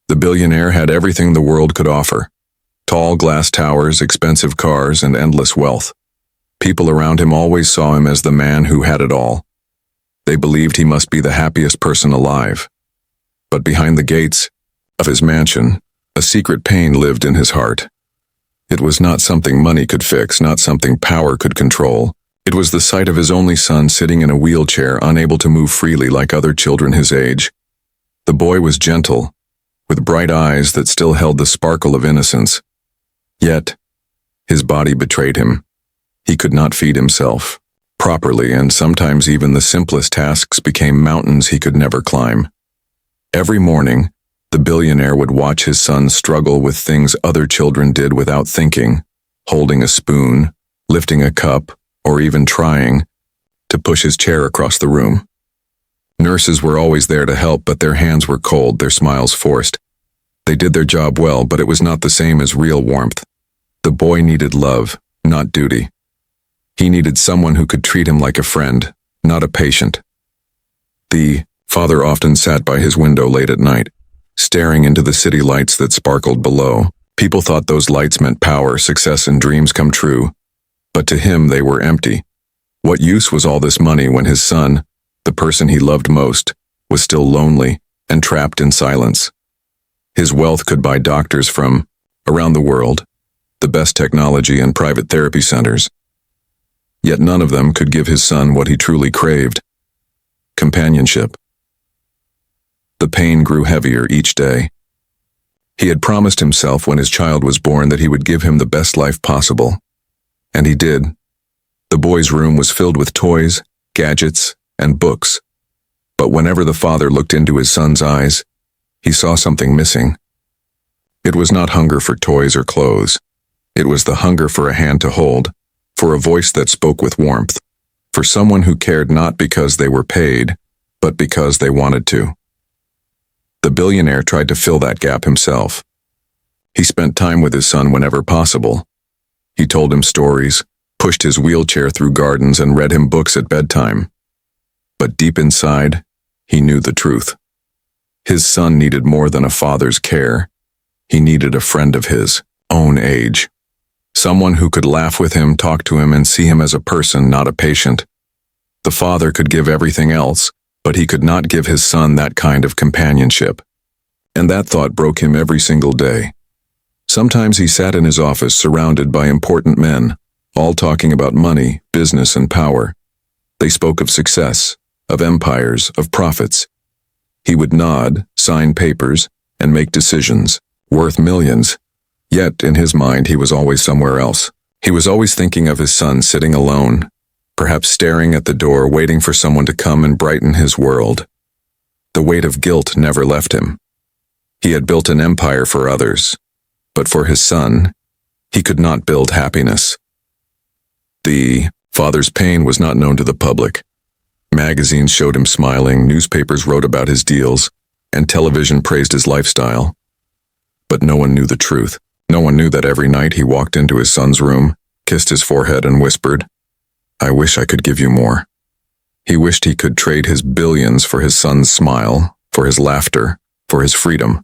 The billionaire had everything the world could offer: tall glass towers, expensive cars, and endless wealth. People around him always saw him as the man who had it all. They believed he must be the happiest person alive. But behind the gates of his mansion, a secret pain lived in his heart. It was not something money could fix, not something power could control. It was the sight of his only son sitting in a wheelchair, unable to move freely like other children his age. The boy was gentle, with bright eyes that still held the sparkle of innocence. Yet, his body betrayed him. He could not feed himself properly, and sometimes even the simplest tasks became mountains he could never climb. Every morning, the billionaire would watch his son struggle with things other children did without thinking, holding a spoon, lifting a cup, or even trying to push his chair across the room. Nurses were always there to help, but their hands were cold, their smiles forced. They did their job well, but it was not the same as real warmth. The boy needed love, not duty. He needed someone who could treat him like a friend, not a patient. The father often sat by his window late at night, staring into the city lights that sparkled below. People thought those lights meant power, success, and dreams come true. But to him, they were empty. What use was all this money when his son, the person he loved most, was still lonely and trapped in silence? His wealth could buy doctors from around the world, the best technology and private therapy centers. Yet none of them could give his son what he truly craved: companionship. The pain grew heavier each day. He had promised himself when his child was born that he would give him the best life possible. And he did. The boy's room was filled with toys, gadgets, and books. But whenever the father looked into his son's eyes, he saw something missing. It was not hunger for toys or clothes. It was the hunger for a hand to hold, for a voice that spoke with warmth, for someone who cared not because they were paid, but because they wanted to. The billionaire tried to fill that gap himself. He spent time with his son whenever possible. He told him stories, pushed his wheelchair through gardens, and read him books at bedtime. But deep inside, he knew the truth. His son needed more than a father's care. He needed a friend of his own age. Someone who could laugh with him, talk to him, and see him as a person, not a patient. The father could give everything else, but he could not give his son that kind of companionship. And that thought broke him every single day. Sometimes he sat in his office surrounded by important men, all talking about money, business, and power. They spoke of success, of empires, of profits. He would nod, sign papers, and make decisions, worth millions. Yet, in his mind, he was always somewhere else. He was always thinking of his son sitting alone, perhaps staring at the door, waiting for someone to come and brighten his world. The weight of guilt never left him. He had built an empire for others, but for his son, he could not build happiness. The father's pain was not known to the public. Magazines showed him smiling, newspapers wrote about his deals, and television praised his lifestyle. But no one knew the truth. No one knew that every night he walked into his son's room, kissed his forehead, and whispered, "I wish I could give you more." He wished he could trade his billions for his son's smile, for his laughter, for his freedom.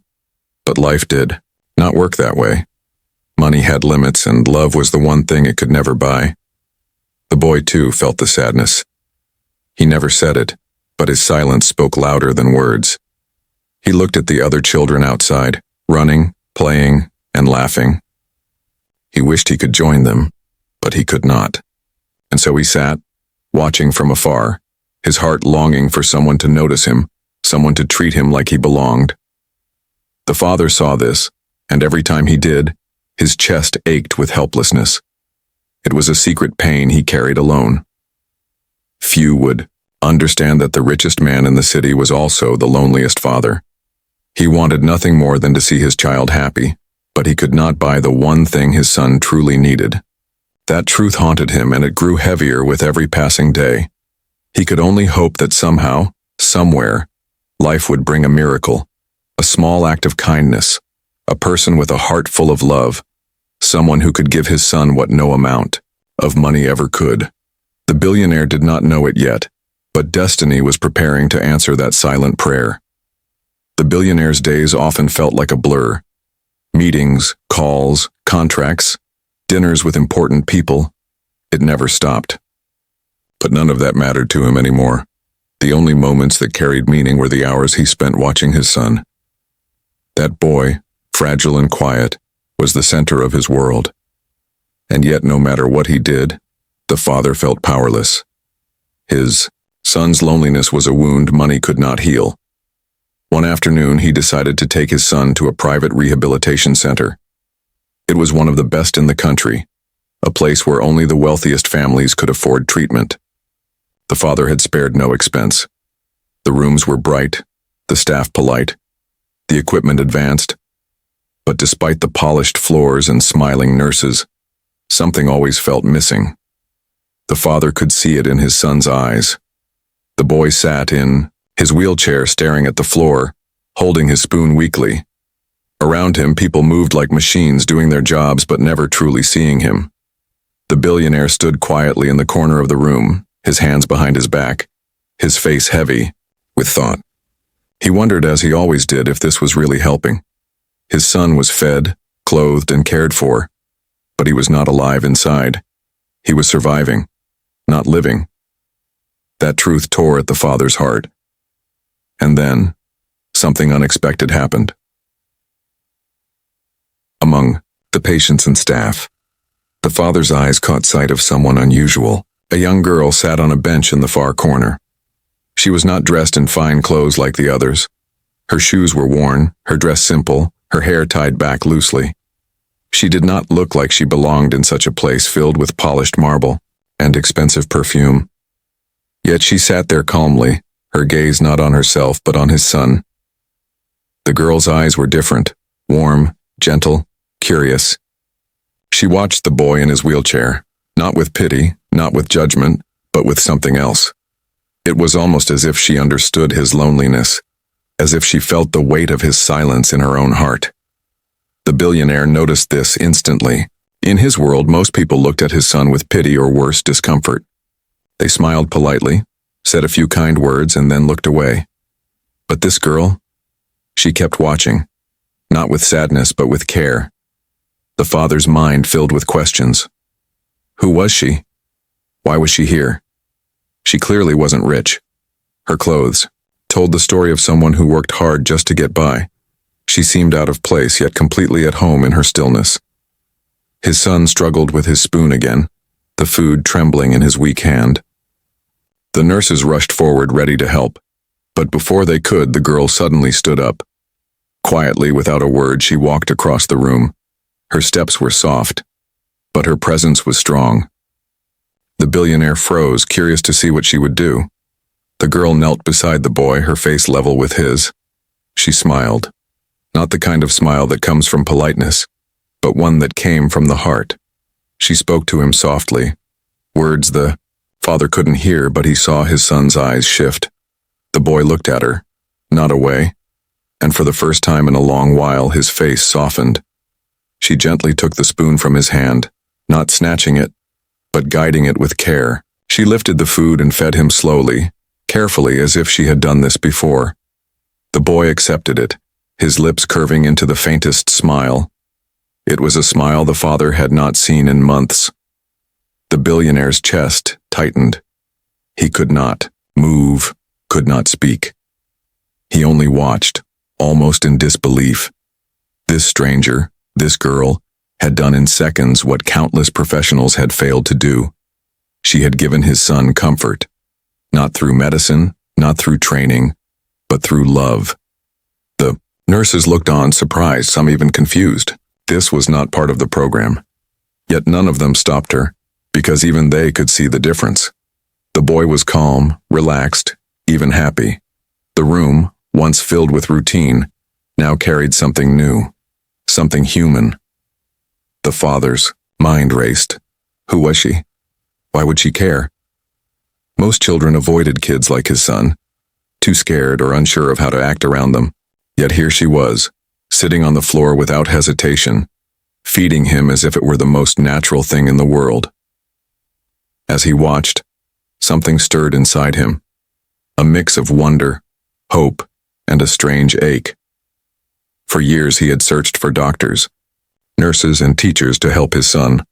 But life did not work that way. Money had limits, and love was the one thing it could never buy. The boy, too, felt the sadness. He never said it, but his silence spoke louder than words. He looked at the other children outside, running, playing, and laughing. He wished he could join them, but he could not. And so he sat, watching from afar, his heart longing for someone to notice him, someone to treat him like he belonged. The father saw this, and every time he did, his chest ached with helplessness. It was a secret pain he carried alone. Few would understand that the richest man in the city was also the loneliest father. He wanted nothing more than to see his child happy, but he could not buy the one thing his son truly needed. That truth haunted him, and it grew heavier with every passing day. He could only hope that somehow, somewhere, life would bring a miracle, a small act of kindness, a person with a heart full of love, someone who could give his son what no amount of money ever could. The billionaire did not know it yet, but destiny was preparing to answer that silent prayer. The billionaire's days often felt like a blur. Meetings, calls, contracts, dinners with important people. It never stopped. But none of that mattered to him anymore. The only moments that carried meaning were the hours he spent watching his son. That boy, fragile and quiet, was the center of his world. And yet, no matter what he did, the father felt powerless. His son's loneliness was a wound money could not heal. One afternoon, he decided to take his son to a private rehabilitation center. It was one of the best in the country, a place where only the wealthiest families could afford treatment. The father had spared no expense. The rooms were bright, the staff polite, the equipment advanced. But despite the polished floors and smiling nurses, something always felt missing. The father could see it in his son's eyes. The boy sat in his wheelchair staring at the floor, holding his spoon weakly. Around him, people moved like machines doing their jobs but never truly seeing him. The billionaire stood quietly in the corner of the room, his hands behind his back, his face heavy with thought. He wondered, as he always did, if this was really helping. His son was fed, clothed, and cared for, but he was not alive inside. He was surviving, not living. That truth tore at the father's heart. And then, something unexpected happened. Among the patients and staff, the father's eyes caught sight of someone unusual. A young girl sat on a bench in the far corner. She was not dressed in fine clothes like the others. Her shoes were worn, her dress simple, her hair tied back loosely. She did not look like she belonged in such a place filled with polished marble and expensive perfume. Yet she sat there calmly, her gaze not on herself but on his son. The girl's eyes were different, warm, gentle, curious. She watched the boy in his wheelchair, not with pity, not with judgment, but with something else. It was almost as if she understood his loneliness, as if she felt the weight of his silence in her own heart. The billionaire noticed this instantly. In his world, most people looked at his son with pity or worse, discomfort. They smiled politely, said a few kind words, and then looked away. But this girl, she kept watching, not with sadness but with care. The father's mind filled with questions. Who was she? Why was she here? She clearly wasn't rich. Her clothes told the story of someone who worked hard just to get by. She seemed out of place, yet completely at home in her stillness. His son struggled with his spoon again, the food trembling in his weak hand. The nurses rushed forward, ready to help. But before they could, the girl suddenly stood up. Quietly, without a word, she walked across the room. Her steps were soft, but her presence was strong. The billionaire froze, curious to see what she would do. The girl knelt beside the boy, her face level with his. She smiled. Not the kind of smile that comes from politeness, but one that came from the heart. She spoke to him softly. Words the father couldn't hear, but he saw his son's eyes shift. The boy looked at her, not away, and for the first time in a long while, his face softened. She gently took the spoon from his hand, not snatching it, but guiding it with care. She lifted the food and fed him slowly, carefully, as if she had done this before. The boy accepted it, his lips curving into the faintest smile. It was a smile the father had not seen in months. The billionaire's chest tightened. He could not move, could not speak. He only watched, almost in disbelief. This stranger, this girl, had done in seconds what countless professionals had failed to do. She had given his son comfort, not through medicine, not through training, but through love. The nurses looked on, surprised, some even confused. This was not part of the program. Yet none of them stopped her, because even they could see the difference. The boy was calm, relaxed, even happy. The room, once filled with routine, now carried something new, something human. The father's mind raced. Who was she? Why would she care? Most children avoided kids like his son, too scared or unsure of how to act around them. Yet here she was, sitting on the floor without hesitation, feeding him as if it were the most natural thing in the world. As he watched, something stirred inside him, a mix of wonder, hope, and a strange ache. For years he had searched for doctors, nurses, and teachers to help his son.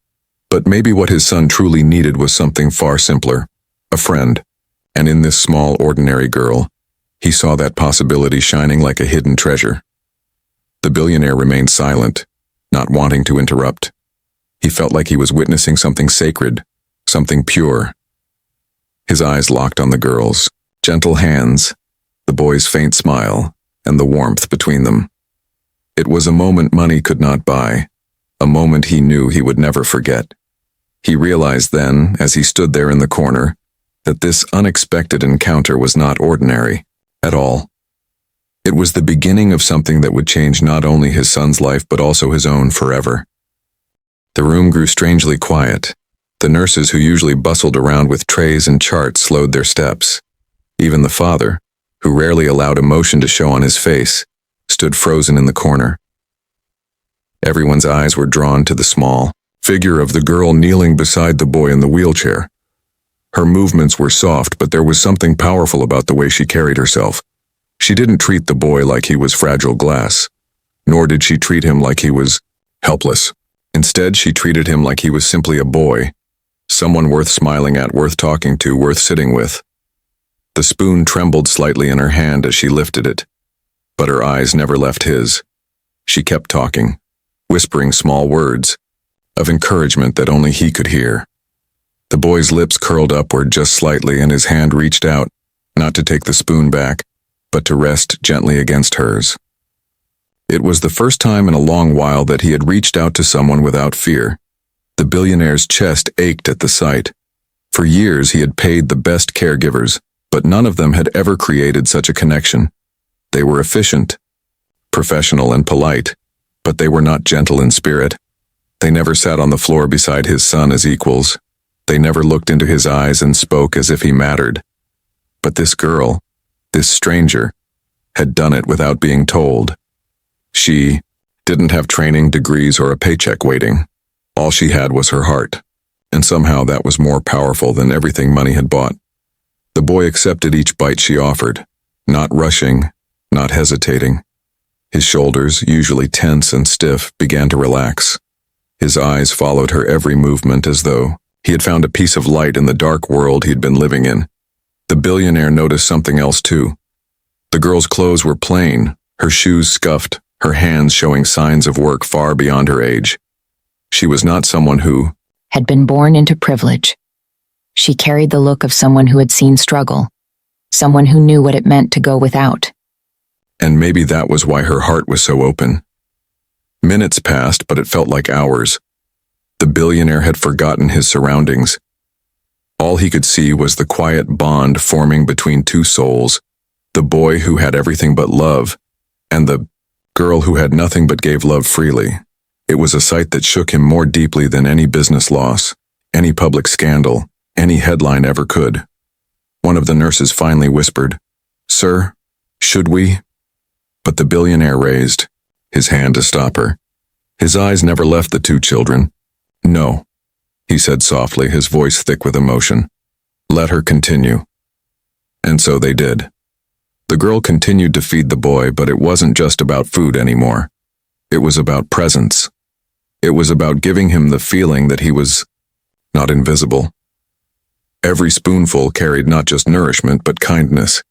But maybe what his son truly needed was something far simpler, a friend. And in this small, ordinary girl, he saw that possibility shining like a hidden treasure. The billionaire remained silent, not wanting to interrupt. He felt like he was witnessing something sacred, something pure. His eyes locked on the girl's gentle hands, the boy's faint smile, and the warmth between them. It was a moment money could not buy, a moment he knew he would never forget. He realized then, as he stood there in the corner, that this unexpected encounter was not ordinary at all. It was the beginning of something that would change not only his son's life but also his own forever. The room grew strangely quiet. The nurses who usually bustled around with trays and charts slowed their steps. Even the father, who rarely allowed emotion to show on his face, stood frozen in the corner. Everyone's eyes were drawn to the small figure of the girl kneeling beside the boy in the wheelchair. Her movements were soft, but there was something powerful about the way she carried herself. She didn't treat the boy like he was fragile glass, nor did she treat him like he was helpless. Instead, she treated him like he was simply a boy, someone worth smiling at, worth talking to, worth sitting with. The spoon trembled slightly in her hand as she lifted it, but her eyes never left his. She kept talking, whispering small words of encouragement that only he could hear. The boy's lips curled upward just slightly, and his hand reached out, not to take the spoon back, but to rest gently against hers. It was the first time in a long while that he had reached out to someone without fear. The billionaire's chest ached at the sight. For years he had paid the best caregivers, but none of them had ever created such a connection. They were efficient, professional, and polite, but they were not gentle in spirit. They never sat on the floor beside his son as equals. They never looked into his eyes and spoke as if he mattered. But this girl, this stranger, had done it without being told. She didn't have training, degrees, or a paycheck waiting. All she had was her heart, and somehow that was more powerful than everything money had bought. The boy accepted each bite she offered, not rushing, not hesitating. His shoulders, usually tense and stiff, began to relax. His eyes followed her every movement as though he had found a piece of light in the dark world he'd been living in. The billionaire noticed something else too. The girl's clothes were plain, her shoes scuffed, her hands showing signs of work far beyond her age. She was not someone who had been born into privilege. She carried the look of someone who had seen struggle, someone who knew what it meant to go without. And maybe that was why her heart was so open. Minutes passed, but it felt like hours. The billionaire had forgotten his surroundings. All he could see was the quiet bond forming between two souls, the boy who had everything but love, and the girl who had nothing but gave love freely. It was a sight that shook him more deeply than any business loss, any public scandal, any headline ever could. One of the nurses finally whispered, "Sir, should we?" But the billionaire raised his hand to stop her. His eyes never left the two children. "No," he said softly, his voice thick with emotion. "Let her continue." And so they did. The girl continued to feed the boy, but it wasn't just about food anymore. It was about presence. It was about giving him the feeling that he was not invisible. Every spoonful carried not just nourishment, but kindness.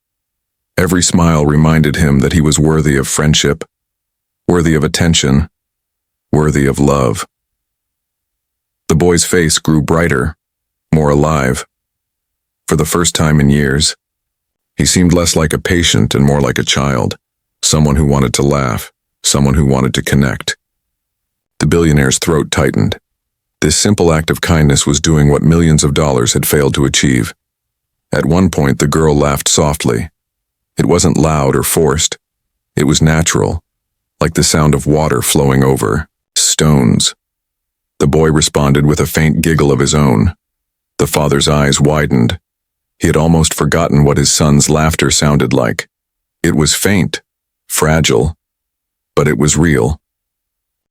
Every smile reminded him that he was worthy of friendship, worthy of attention, worthy of love. The boy's face grew brighter, more alive. For the first time in years, he seemed less like a patient and more like a child, someone who wanted to laugh, someone who wanted to connect. The billionaire's throat tightened. This simple act of kindness was doing what millions of dollars had failed to achieve. At one point, the girl laughed softly. It wasn't loud or forced. It was natural, like the sound of water flowing over stones. The boy responded with a faint giggle of his own. The father's eyes widened. He had almost forgotten what his son's laughter sounded like. It was faint, fragile, but it was real.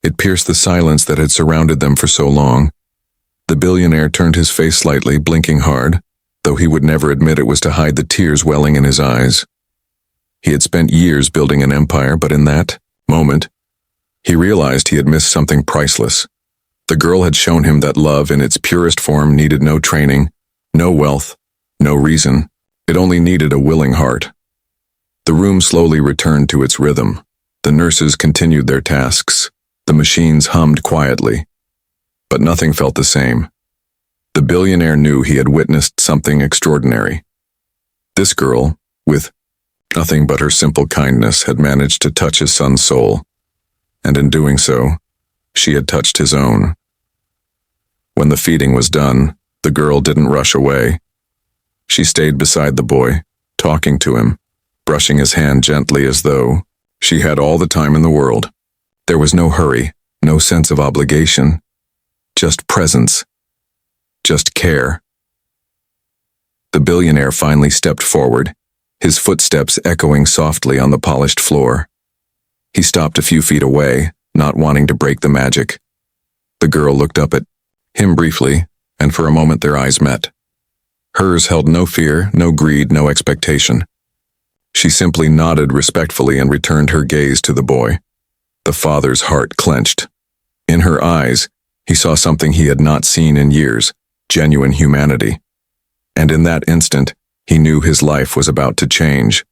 It pierced the silence that had surrounded them for so long. The billionaire turned his face slightly, blinking hard, though he would never admit it was to hide the tears welling in his eyes. He had spent years building an empire, but in that moment, he realized he had missed something priceless. The girl had shown him that love in its purest form needed no training, no wealth, no reason. It only needed a willing heart. The room slowly returned to its rhythm. The nurses continued their tasks. The machines hummed quietly. But nothing felt the same. The billionaire knew he had witnessed something extraordinary. This girl, with nothing but her simple kindness, had managed to touch his son's soul. And in doing so, she had touched his own. When the feeding was done, the girl didn't rush away. She stayed beside the boy, talking to him, brushing his hand gently as though she had all the time in the world. There was no hurry, no sense of obligation, just presence, just care. The billionaire finally stepped forward, his footsteps echoing softly on the polished floor. He stopped a few feet away, not wanting to break the magic. The girl looked up at him briefly, and for a moment their eyes met. Hers held no fear, no greed, no expectation. She simply nodded respectfully and returned her gaze to the boy. The father's heart clenched. In her eyes, he saw something he had not seen in years, genuine humanity. And in that instant, he knew his life was about to change.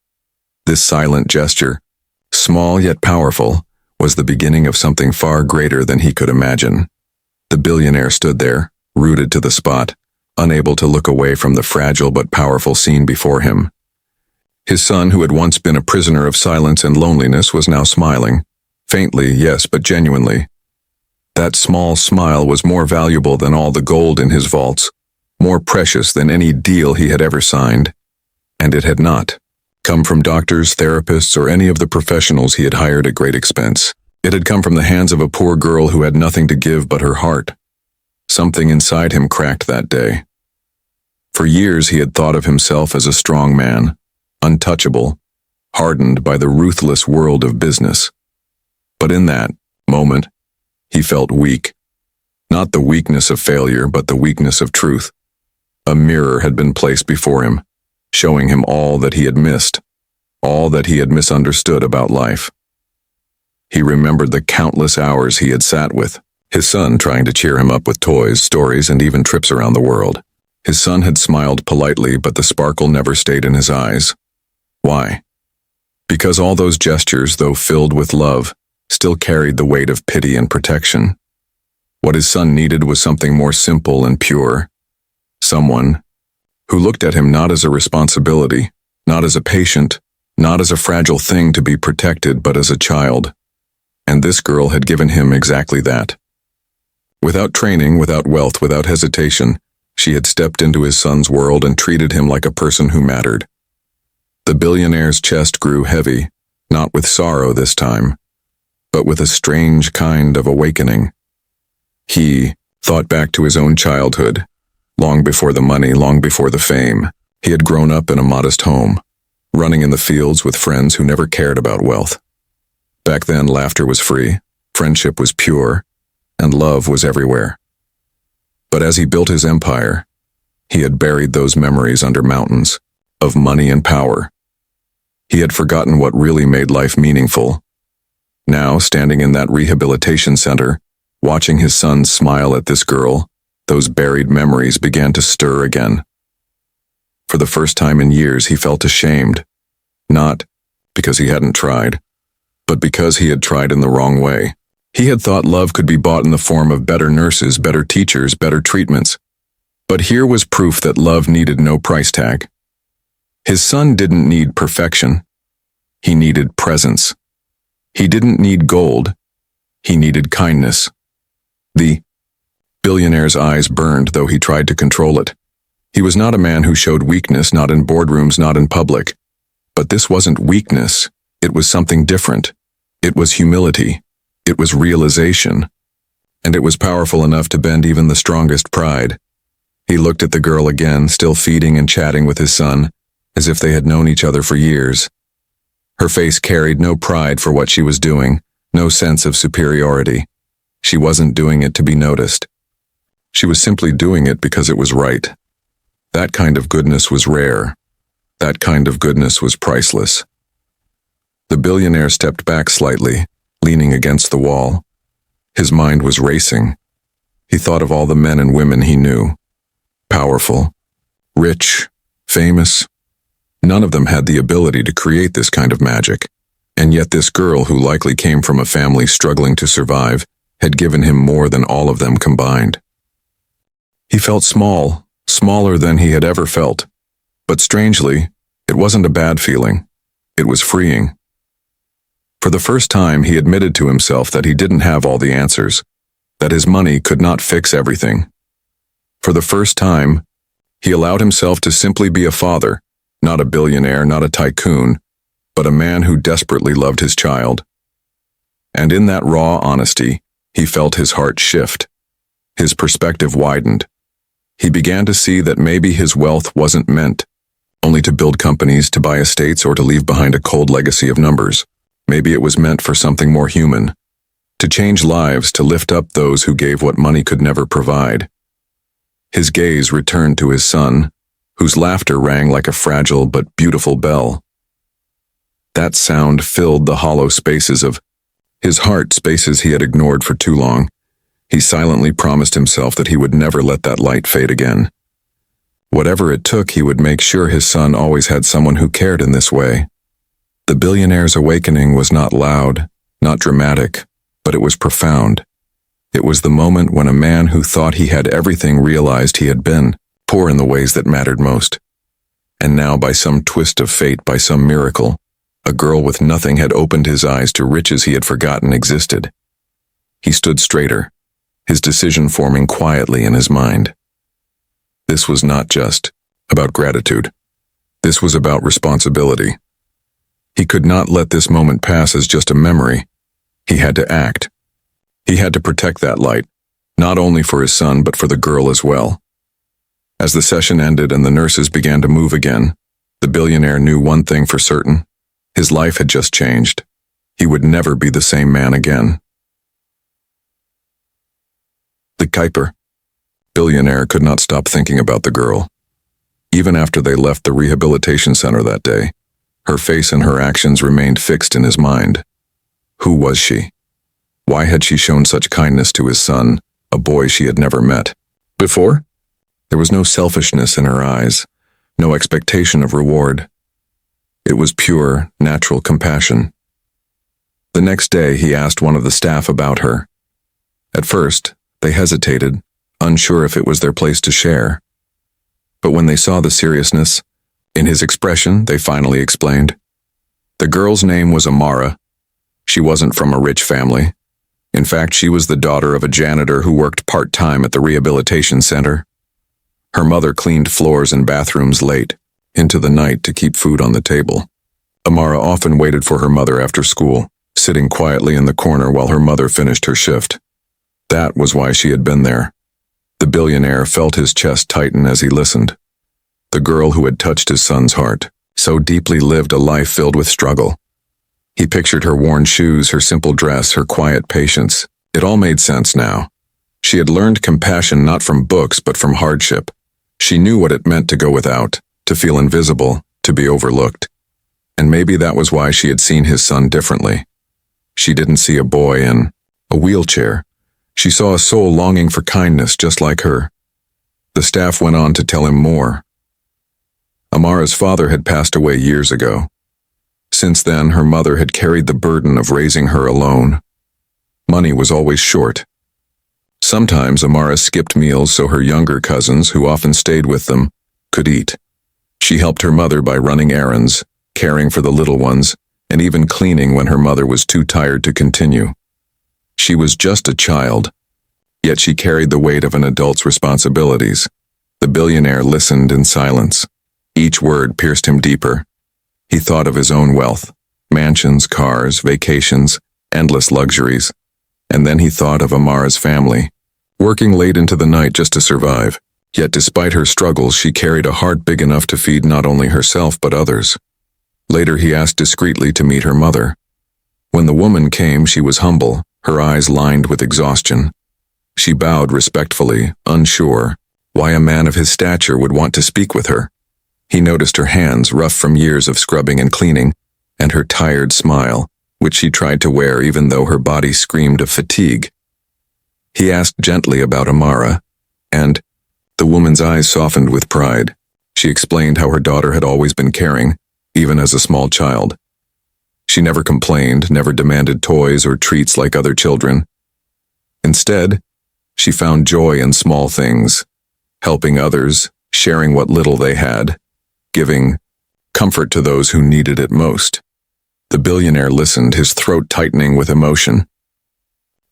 This silent gesture, small yet powerful, was the beginning of something far greater than he could imagine. The billionaire stood there, rooted to the spot, unable to look away from the fragile but powerful scene before him. His son, who had once been a prisoner of silence and loneliness, was now smiling. Faintly, yes, but genuinely. That small smile was more valuable than all the gold in his vaults, more precious than any deal he had ever signed. And it had not come from doctors, therapists, or any of the professionals he had hired at great expense. It had come from the hands of a poor girl who had nothing to give but her heart. Something inside him cracked that day. For years he had thought of himself as a strong man, untouchable, hardened by the ruthless world of business. But in that moment, he felt weak. Not the weakness of failure, but the weakness of truth. A mirror had been placed before him, showing him all that he had missed, all that he had misunderstood about life. He remembered the countless hours he had sat with his son, trying to cheer him up with toys, stories, and even trips around the world. His son had smiled politely, but the sparkle never stayed in his eyes. Why? Because all those gestures, though filled with love, still carried the weight of pity and protection. What his son needed was something more simple and pure. Someone who looked at him not as a responsibility, not as a patient, not as a fragile thing to be protected, but as a child. And this girl had given him exactly that. Without training, without wealth, without hesitation, she had stepped into his son's world and treated him like a person who mattered. The billionaire's chest grew heavy, not with sorrow this time, but with a strange kind of awakening. He thought back to his own childhood, long before the money, long before the fame. He had grown up in a modest home, running in the fields with friends who never cared about wealth. Back then, laughter was free, friendship was pure, and love was everywhere. But as he built his empire, he had buried those memories under mountains of money and power. He had forgotten what really made life meaningful. Now, standing in that rehabilitation center, watching his son smile at this girl, those buried memories began to stir again. For the first time in years, he felt ashamed, not because he hadn't tried, but because he had tried in the wrong way. He had thought love could be bought in the form of better nurses, better teachers, better treatments. But here was proof that love needed no price tag. His son didn't need perfection. He needed presence. He didn't need gold. He needed kindness. The billionaire's eyes burned, though he tried to control it. He was not a man who showed weakness, not in boardrooms, not in public. But this wasn't weakness. It was something different. It was humility. It was realization. And it was powerful enough to bend even the strongest pride. He looked at the girl again, still feeding and chatting with his son, as if they had known each other for years. Her face carried no pride for what she was doing, no sense of superiority. She wasn't doing it to be noticed. She was simply doing it because it was right. That kind of goodness was rare. That kind of goodness was priceless. The billionaire stepped back slightly, leaning against the wall. His mind was racing. He thought of all the men and women he knew. Powerful, rich, famous. None of them had the ability to create this kind of magic. And yet this girl, who likely came from a family struggling to survive, had given him more than all of them combined. He felt small, smaller than he had ever felt. But strangely, it wasn't a bad feeling. It was freeing. For the first time, he admitted to himself that he didn't have all the answers, that his money could not fix everything. For the first time, he allowed himself to simply be a father, not a billionaire, not a tycoon, but a man who desperately loved his child. And in that raw honesty, he felt his heart shift. His perspective widened. He began to see that maybe his wealth wasn't meant only to build companies, to buy estates, or to leave behind a cold legacy of numbers. Maybe it was meant for something more human, to change lives, to lift up those who gave what money could never provide. His gaze returned to his son, whose laughter rang like a fragile but beautiful bell. That sound filled the hollow spaces of his heart, spaces he had ignored for too long. He silently promised himself that he would never let that light fade again. Whatever it took, he would make sure his son always had someone who cared in this way. The billionaire's awakening was not loud, not dramatic, but it was profound. It was the moment when a man who thought he had everything realized he had been poor in the ways that mattered most. And now, by some twist of fate, by some miracle, a girl with nothing had opened his eyes to riches he had forgotten existed. He stood straighter, his decision forming quietly in his mind. This was not just about gratitude. This was about responsibility. He could not let this moment pass as just a memory. He had to act. He had to protect that light, not only for his son, but for the girl as well. As the session ended and the nurses began to move again, the billionaire knew one thing for certain. His life had just changed. He would never be the same man again. The Kuiper billionaire could not stop thinking about the girl. Even after they left the rehabilitation center that day, her face and her actions remained fixed in his mind. Who was she? Why had she shown such kindness to his son, a boy she had never met before? There was no selfishness in her eyes, no expectation of reward. It was pure, natural compassion. The next day, he asked one of the staff about her. At first, they hesitated, unsure if it was their place to share. But when they saw the seriousness in his expression, they finally explained. The girl's name was Amara. She wasn't from a rich family. In fact, she was the daughter of a janitor who worked part-time at the rehabilitation center. Her mother cleaned floors and bathrooms late, into the night, to keep food on the table. Amara often waited for her mother after school, sitting quietly in the corner while her mother finished her shift. That was why she had been there. The billionaire felt his chest tighten as he listened. The girl who had touched his son's heart so deeply lived a life filled with struggle. He pictured her worn shoes, her simple dress, her quiet patience. It all made sense now. She had learned compassion not from books but from hardship. She knew what it meant to go without, to feel invisible, to be overlooked. And maybe that was why she had seen his son differently. She didn't see a boy in a wheelchair. She saw a soul longing for kindness just like her. The staff went on to tell him more. Amara's father had passed away years ago. Since then, her mother had carried the burden of raising her alone. Money was always short. Sometimes Amara skipped meals so her younger cousins, who often stayed with them, could eat. She helped her mother by running errands, caring for the little ones, and even cleaning when her mother was too tired to continue. She was just a child, yet she carried the weight of an adult's responsibilities. The billionaire listened in silence. Each word pierced him deeper. He thought of his own wealth, mansions, cars, vacations, endless luxuries. And then he thought of Amara's family, working late into the night just to survive. Yet despite her struggles, she carried a heart big enough to feed not only herself but others. Later he asked discreetly to meet her mother. When the woman came, she was humble, her eyes lined with exhaustion. She bowed respectfully, unsure why a man of his stature would want to speak with her. He noticed her hands, rough from years of scrubbing and cleaning, and her tired smile, which she tried to wear even though her body screamed of fatigue. He asked gently about Amara, and the woman's eyes softened with pride. She explained how her daughter had always been caring, even as a small child. She never complained, never demanded toys or treats like other children. Instead, she found joy in small things, helping others, sharing what little they had, giving comfort to those who needed it most. The billionaire listened, his throat tightening with emotion.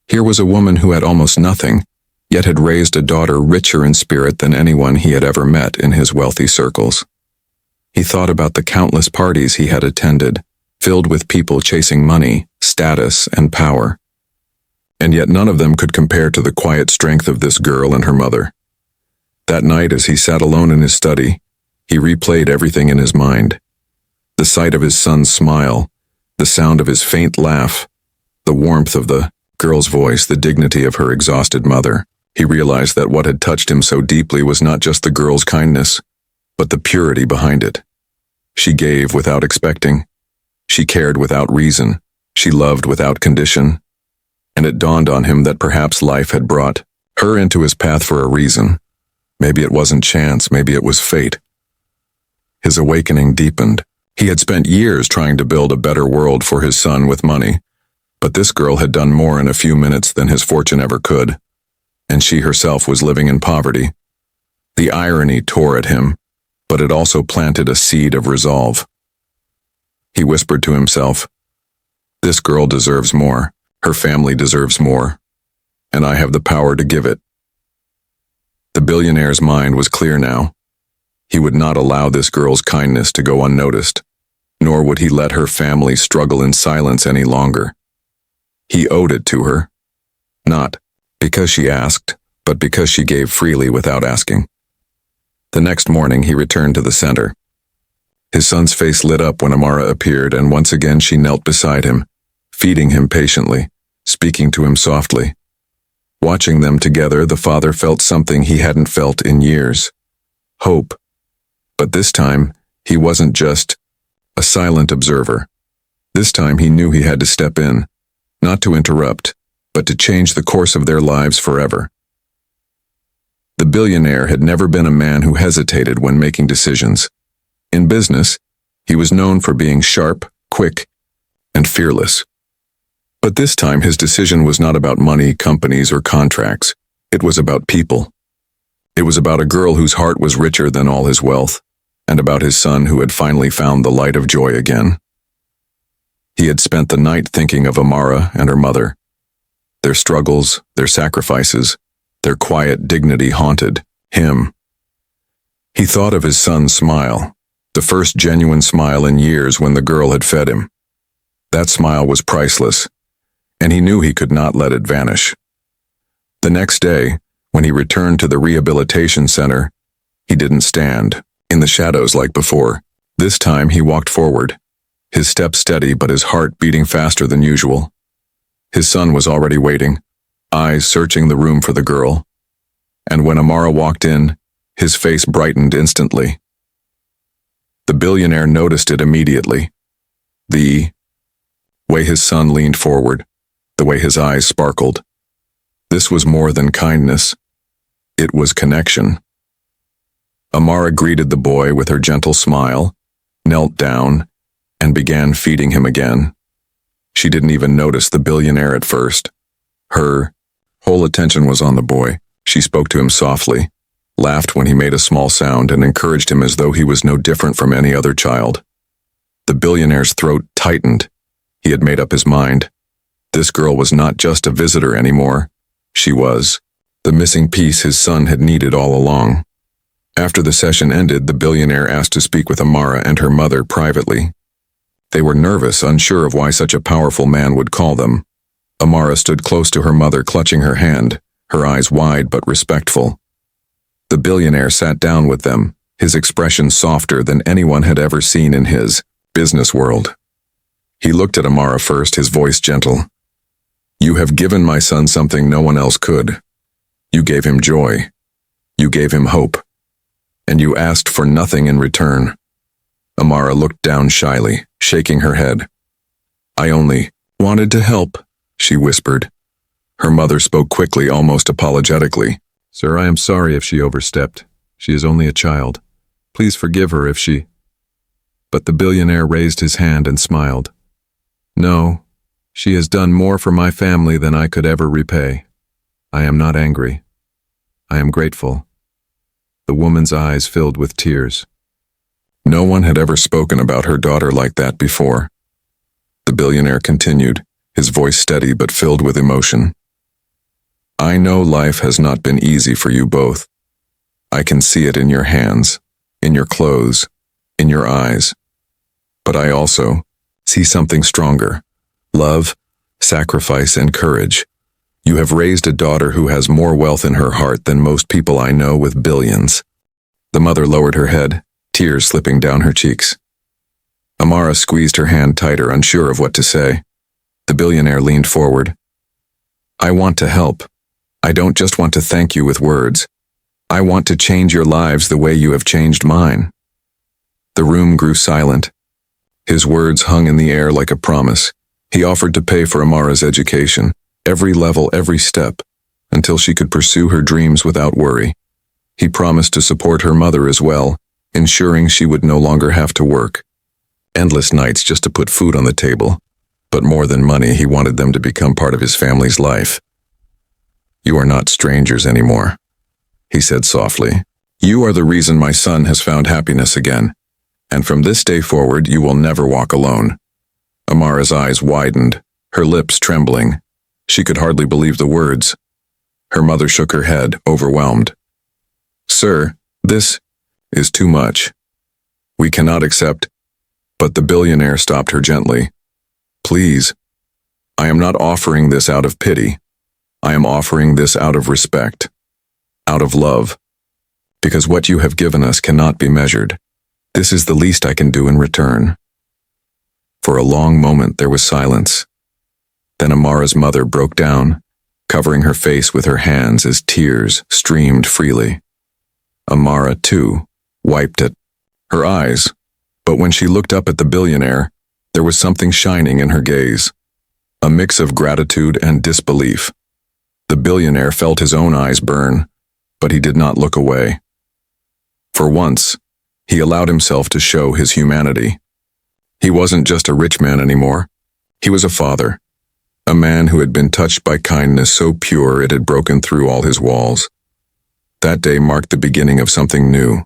Here was a woman who had almost nothing, yet had raised a daughter richer in spirit than anyone he had ever met in his wealthy circles. He thought about the countless parties he had attended, filled with people chasing money, status, and power. And yet none of them could compare to the quiet strength of this girl and her mother. That night, as he sat alone in his study, he replayed everything in his mind. The sight of his son's smile, the sound of his faint laugh, the warmth of the girl's voice, the dignity of her exhausted mother. He realized that what had touched him so deeply was not just the girl's kindness, but the purity behind it. She gave without expecting. She cared without reason. She loved without condition. And it dawned on him that perhaps life had brought her into his path for a reason. Maybe it wasn't chance, maybe it was fate. His awakening deepened. He had spent years trying to build a better world for his son with money, but this girl had done more in a few minutes than his fortune ever could, and she herself was living in poverty. The irony tore at him, but it also planted a seed of resolve. He whispered to himself, "This girl deserves more, her family deserves more, and I have the power to give it." The billionaire's mind was clear now. He would not allow this girl's kindness to go unnoticed, nor would he let her family struggle in silence any longer. He owed it to her, not because she asked, but because she gave freely without asking. The next morning he returned to the center. His son's face lit up when Amara appeared, and once again she knelt beside him, feeding him patiently, speaking to him softly. Watching them together, the father felt something he hadn't felt in years. Hope. But this time, he wasn't just a silent observer. This time he knew he had to step in, not to interrupt, but to change the course of their lives forever. The billionaire had never been a man who hesitated when making decisions. In business, he was known for being sharp, quick, and fearless. But this time his decision was not about money, companies, or contracts. It was about people. It was about a girl whose heart was richer than all his wealth, and about his son who had finally found the light of joy again. He had spent the night thinking of Amara and her mother. Their struggles, their sacrifices, their quiet dignity haunted him. He thought of his son's smile, the first genuine smile in years when the girl had fed him. That smile was priceless, and he knew he could not let it vanish. The next day, when he returned to the rehabilitation center, he didn't stand in the shadows like before. This time he walked forward, his step steady but his heart beating faster than usual. His son was already waiting, eyes searching the room for the girl. And when Amara walked in, his face brightened instantly. The billionaire noticed it immediately. The way his son leaned forward, the way his eyes sparkled. This was more than kindness. It was connection. Amara greeted the boy with her gentle smile, knelt down, and began feeding him again. She didn't even notice the billionaire at first. Her whole attention was on the boy. She spoke to him softly, laughed when he made a small sound, and encouraged him as though he was no different from any other child. The billionaire's throat tightened. He had made up his mind. This girl was not just a visitor anymore. She was the missing piece his son had needed all along. After the session ended, the billionaire asked to speak with Amara and her mother privately. They were nervous, unsure of why such a powerful man would call them. Amara stood close to her mother, clutching her hand, her eyes wide but respectful. The billionaire sat down with them, his expression softer than anyone had ever seen in his business world. He looked at Amara first, his voice gentle. "You have given my son something no one else could. You gave him joy. You gave him hope. And you asked for nothing in return. Amara looked down shyly, shaking her head. I only wanted to help, she whispered. Her mother spoke quickly, almost apologetically. Sir, I am sorry if she overstepped. She is only a child. Please forgive her if she... But the billionaire raised his hand and smiled. No, she has done more for my family than I could ever repay. I am not angry. I am grateful. The woman's eyes filled with tears. No one had ever spoken about her daughter like that before. The billionaire continued, his voice steady but filled with emotion. I know life has not been easy for you both. I can see it in your hands, in your clothes, in your eyes. But I also see something stronger: love, sacrifice, and courage. You have raised a daughter who has more wealth in her heart than most people I know with billions. The mother lowered her head, tears slipping down her cheeks. Amara squeezed her hand tighter, unsure of what to say. The billionaire leaned forward. I want to help. I don't just want to thank you with words. I want to change your lives the way you have changed mine. The room grew silent. His words hung in the air like a promise. He offered to pay for Amara's education, every level, every step, until she could pursue her dreams without worry. He promised to support her mother as well, ensuring she would no longer have to work. Endless nights just to put food on the table. But more than money, he wanted them to become part of his family's life. You are not strangers anymore, he said softly. You are the reason my son has found happiness again. And from this day forward, you will never walk alone. Amara's eyes widened, her lips trembling. She could hardly believe the words. Her mother shook her head, overwhelmed. Sir, this is too much. We cannot accept. But the billionaire stopped her gently. Please, I am not offering this out of pity. I am offering this out of respect, out of love, because what you have given us cannot be measured. This is the least I can do in return. For a long moment there was silence. Then Amara's mother broke down, covering her face with her hands as tears streamed freely. Amara, too, wiped at her eyes, but when she looked up at the billionaire, there was something shining in her gaze, a mix of gratitude and disbelief. The billionaire felt his own eyes burn, but he did not look away. For once, he allowed himself to show his humanity. He wasn't just a rich man anymore. He was a father, a man who had been touched by kindness so pure it had broken through all his walls. That day marked the beginning of something new.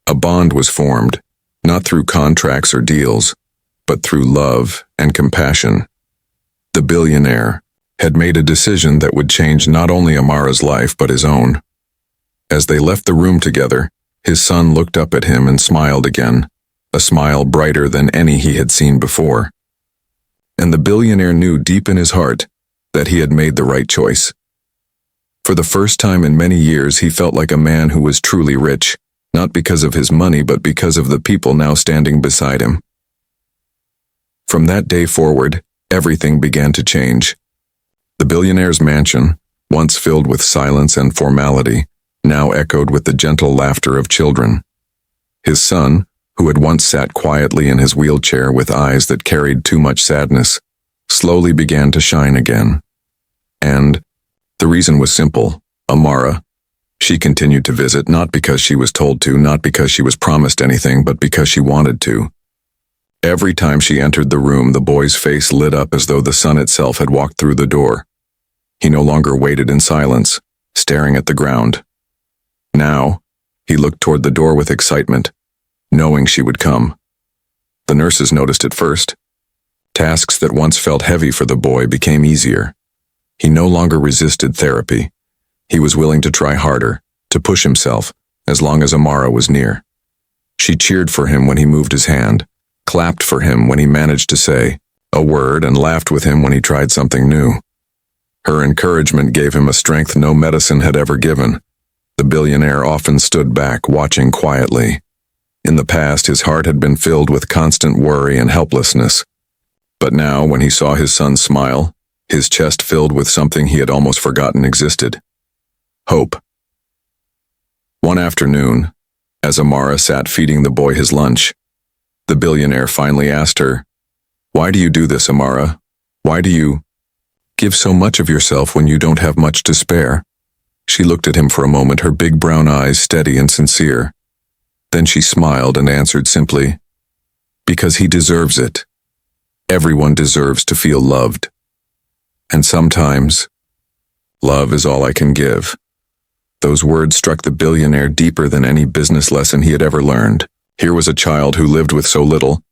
A bond was formed, not through contracts or deals, but through love and compassion. The billionaire had made a decision that would change not only Amara's life but his own. As they left the room together, his son looked up at him and smiled again, a smile brighter than any he had seen before. And the billionaire knew deep in his heart that he had made the right choice. For the first time in many years, he felt like a man who was truly rich, not because of his money but because of the people now standing beside him. From that day forward, everything began to change. The billionaire's mansion, once filled with silence and formality, now echoed with the gentle laughter of children. His son, who had once sat quietly in his wheelchair with eyes that carried too much sadness, slowly began to shine again. And the reason was simple: Amara. She continued to visit, not because she was told to, not because she was promised anything, but because she wanted to. Every time she entered the room, the boy's face lit up as though the sun itself had walked through the door. He no longer waited in silence, staring at the ground. Now, he looked toward the door with excitement, knowing she would come. The nurses noticed it first. Tasks that once felt heavy for the boy became easier. He no longer resisted therapy. He was willing to try harder, to push himself, as long as Amara was near. She cheered for him when he moved his hand, clapped for him when he managed to say a word, and laughed with him when he tried something new. Her encouragement gave him a strength no medicine had ever given. The billionaire often stood back, watching quietly. In the past, his heart had been filled with constant worry and helplessness. But now, when he saw his son smile, his chest filled with something he had almost forgotten existed: hope. One afternoon, as Amara sat feeding the boy his lunch, The billionaire finally asked her, "Why do you do this, Amara? Why do you give so much of yourself when you don't have much to spare?" She looked at him for a moment, her big brown eyes steady and sincere. Then she smiled and answered simply, "Because he deserves it. Everyone deserves to feel loved. And sometimes, love is all I can give." Those words struck the billionaire deeper than any business lesson he had ever learned. Here was a child who lived with so little,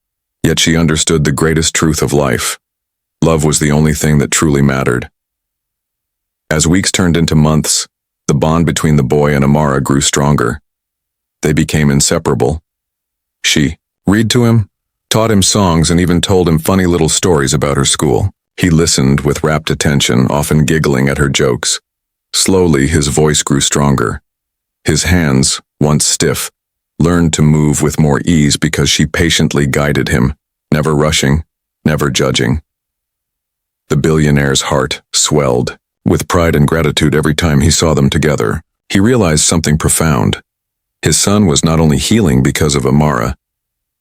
yet she understood the greatest truth of life. Love was the only thing that truly mattered. As weeks turned into months, the bond between the boy and Amara grew stronger. They became inseparable. She read to him, taught him songs, and even told him funny little stories about her school. He listened with rapt attention, often giggling at her jokes. Slowly, his voice grew stronger. His hands, once stiff, learned to move with more ease because she patiently guided him, never rushing, never judging. The billionaire's heart swelled with pride and gratitude every time he saw them together. He realized something profound. His son was not only healing because of Amara,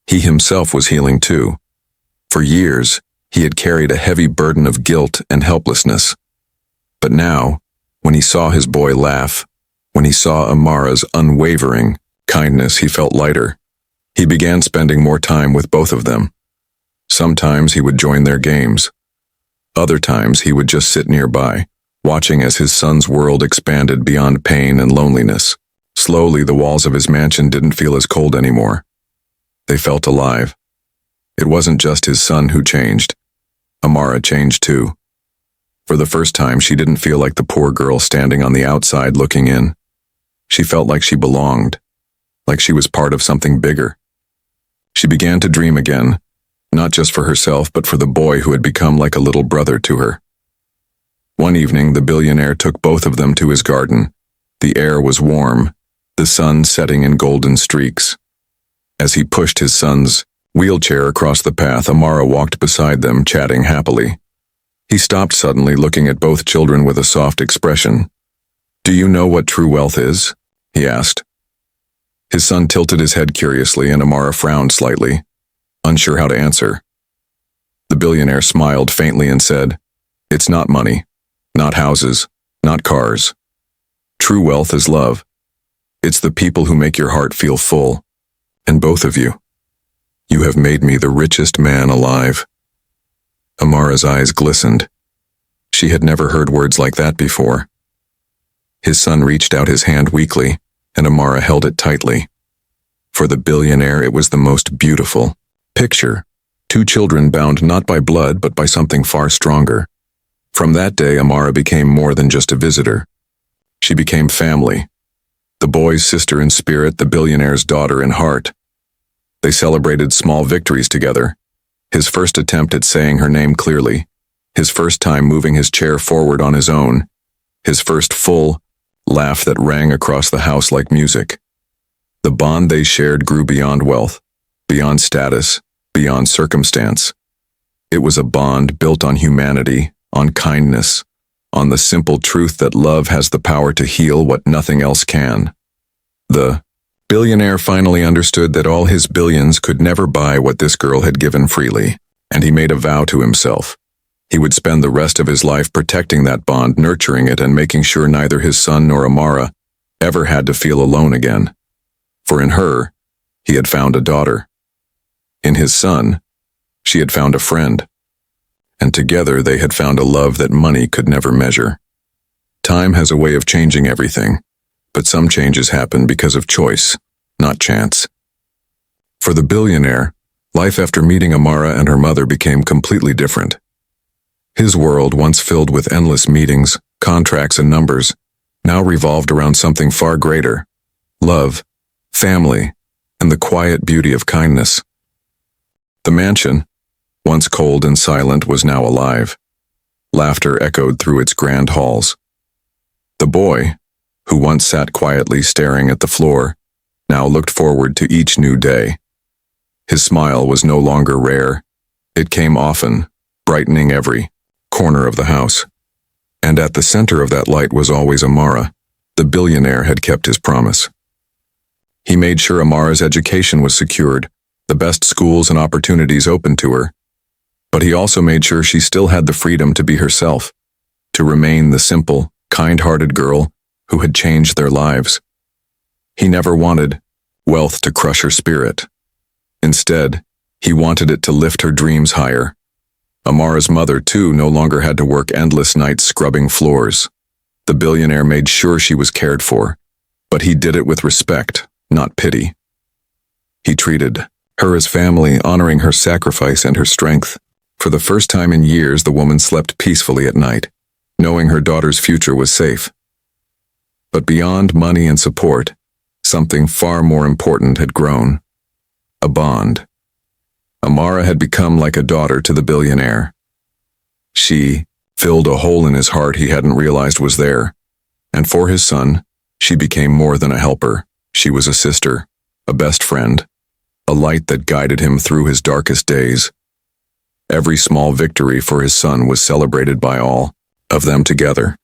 he himself was healing too. For years, he had carried a heavy burden of guilt and helplessness. But now, when he saw his boy laugh, when he saw Amara's unwavering kindness, he felt lighter. He began spending more time with both of them. Sometimes he would join their games. Other times he would just sit nearby, watching as his son's world expanded beyond pain and loneliness. Slowly, the walls of his mansion didn't feel as cold anymore. They felt alive. It wasn't just his son who changed. Amara changed too. For the first time, she didn't feel like the poor girl standing on the outside looking in. She felt like she belonged, like she was part of something bigger. She began to dream again, not just for herself, but for the boy who had become like a little brother to her. One evening, the billionaire took both of them to his garden. The air was warm, the sun setting in golden streaks. As he pushed his son's wheelchair across the path, Amara walked beside them, chatting happily. He stopped suddenly, looking at both children with a soft expression. "Do you know what true wealth is?" he asked. His son tilted his head curiously, and Amara frowned slightly, unsure how to answer. The billionaire smiled faintly and said, "It's not money, not houses, not cars. True wealth is love. It's the people who make your heart feel full. And both of you. You have made me the richest man alive." Amara's eyes glistened. She had never heard words like that before. His son reached out his hand weakly, and Amara held it tightly. For the billionaire, it was the most beautiful picture. Two children bound not by blood, but by something far stronger. From that day, Amara became more than just a visitor. She became family. The boy's sister in spirit, the billionaire's daughter in heart. They celebrated small victories together. His first attempt at saying her name clearly. His first time moving his chair forward on his own. His first full laugh that rang across the house like music. The bond they shared grew beyond wealth, beyond status, beyond circumstance. It was a bond built on humanity, on kindness, on the simple truth that love has the power to heal what nothing else can. The billionaire finally understood that all his billions could never buy what this girl had given freely, and he made a vow to himself. He would spend the rest of his life protecting that bond, nurturing it, and making sure neither his son nor Amara ever had to feel alone again. For in her, he had found a daughter. In his son, she had found a friend. And together they had found a love that money could never measure. Time has a way of changing everything, but some changes happen because of choice, not chance. For the billionaire, life after meeting Amara and her mother became completely different. His world, once filled with endless meetings, contracts, and numbers, now revolved around something far greater: love, family, and the quiet beauty of kindness. The mansion, once cold and silent, was now alive. Laughter echoed through its grand halls. The boy, who once sat quietly staring at the floor, now looked forward to each new day. His smile was no longer rare. It came often, brightening every corner of the house. And at the center of that light was always Amara. The billionaire had kept his promise. He made sure Amara's education was secured, the best schools and opportunities open to her. But he also made sure she still had the freedom to be herself, to remain the simple, kind-hearted girl who had changed their lives. He never wanted wealth to crush her spirit. Instead, he wanted it to lift her dreams higher. Amara's mother, too, no longer had to work endless nights scrubbing floors. The billionaire made sure she was cared for, but he did it with respect, not pity. He treated her as family, honoring her sacrifice and her strength. For the first time in years, the woman slept peacefully at night, knowing her daughter's future was safe. But beyond money and support, something far more important had grown. A bond. Amara had become like a daughter to the billionaire. She filled a hole in his heart he hadn't realized was there, and for his son, she became more than a helper. She was a sister, a best friend, a light that guided him through his darkest days. Every small victory for his son was celebrated by all of them together.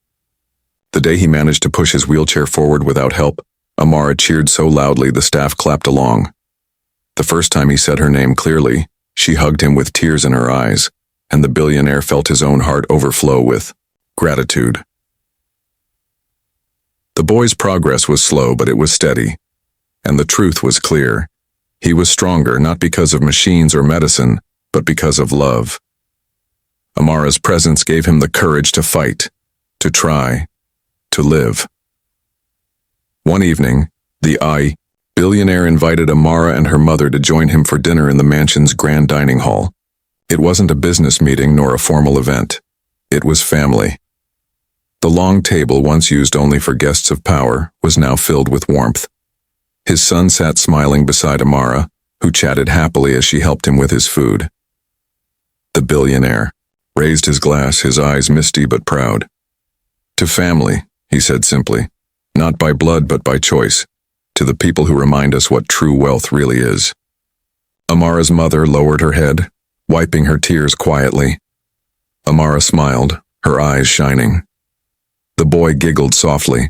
The day he managed to push his wheelchair forward without help, Amara cheered so loudly the staff clapped along. The first time he said her name clearly, she hugged him with tears in her eyes, and the billionaire felt his own heart overflow with gratitude. The boy's progress was slow, but it was steady, and the truth was clear. He was stronger not because of machines or medicine, but because of love. Amara's presence gave him the courage to fight, to try, to live. One evening, the billionaire invited Amara and her mother to join him for dinner in the mansion's grand dining hall. It wasn't a business meeting nor a formal event. It was family. The long table, once used only for guests of power, was now filled with warmth. His son sat smiling beside Amara, who chatted happily as she helped him with his food. The billionaire raised his glass, his eyes misty but proud. To family, he said simply, not by blood but by choice, to the people who remind us what true wealth really is. Amara's mother lowered her head, wiping her tears quietly. Amara smiled, her eyes shining. The boy giggled softly,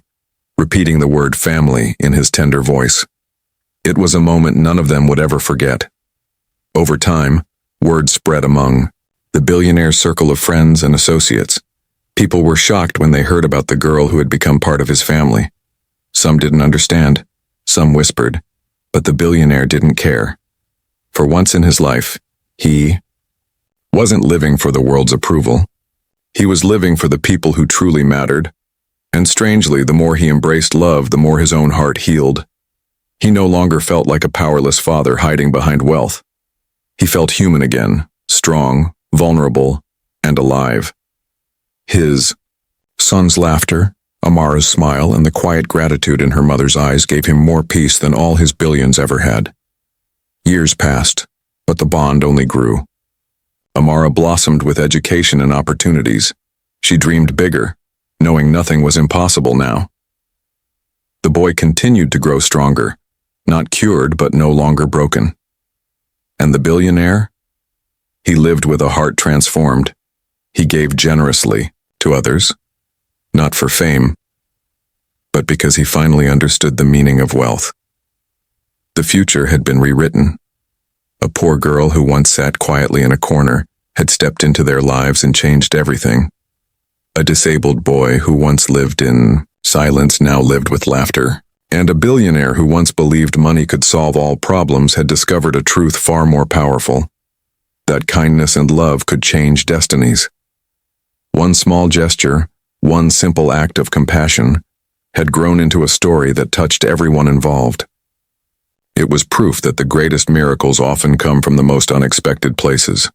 repeating the word family in his tender voice. It was a moment none of them would ever forget. Over time, word spread among the billionaire's circle of friends and associates. People were shocked when they heard about the girl who had become part of his family. Some didn't understand, some whispered, but the billionaire didn't care. For once in his life, he wasn't living for the world's approval. He was living for the people who truly mattered. And strangely, the more he embraced love, the more his own heart healed. He no longer felt like a powerless father hiding behind wealth. He felt human again, strong, vulnerable, and alive. His son's laughter, Amara's smile, and the quiet gratitude in her mother's eyes gave him more peace than all his billions ever had. Years passed, but the bond only grew. Amara blossomed with education and opportunities. She dreamed bigger, knowing nothing was impossible now. The boy continued to grow stronger, not cured but no longer broken. And the billionaire? He lived with a heart transformed. He gave generously to others, not for fame, but because he finally understood the meaning of wealth. The future had been rewritten. A poor girl who once sat quietly in a corner had stepped into their lives and changed everything. A disabled boy who once lived in silence now lived with laughter. And a billionaire who once believed money could solve all problems had discovered a truth far more powerful, that kindness and love could change destinies. One small gesture, one simple act of compassion, had grown into a story that touched everyone involved. It was proof that the greatest miracles often come from the most unexpected places.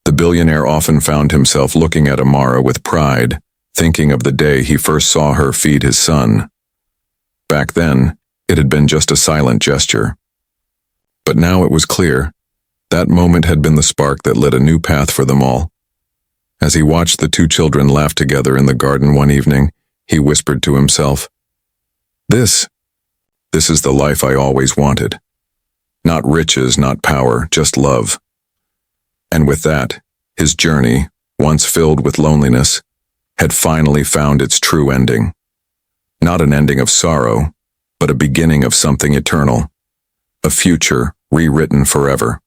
The billionaire often found himself looking at Amara with pride, thinking of the day he first saw her feed his son. Back then, it had been just a silent gesture. But now it was clear. That moment had been the spark that lit a new path for them all. As he watched the two children laugh together in the garden one evening, he whispered to himself, This is the life I always wanted. Not riches, not power, just love. And with that, his journey, once filled with loneliness, had finally found its true ending. Not an ending of sorrow, but a beginning of something eternal. A future rewritten forever.